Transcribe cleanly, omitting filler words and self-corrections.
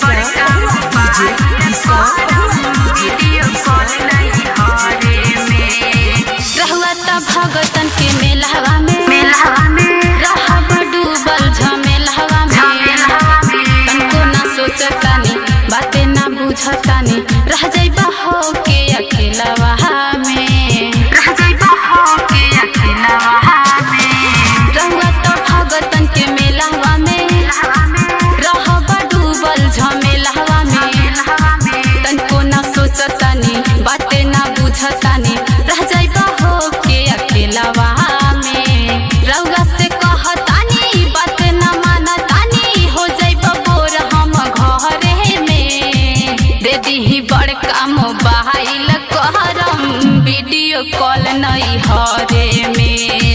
बड़का video call नहीं हरे में। रहुआ त भगतन के मेलहवा में रहब डूबल झमेलहवा में। तनको ना सोचतानी बातें ना बुझतानी रह जाइबा हो के अकेलावा में। रहुआ त भगतन के मेलहवा में रहब डूबल झमेलहवा में। तनको ना सोचतानी बातें ना बुझतानी रह जाइबा हो के अकेलावा में। रउआ से कहतानी बात ना मानतानी हो जाइबा बोर हम घरे में। दे दीही बड़का मोबाइल कहरम वीडियो कॉल नहीं हरे में।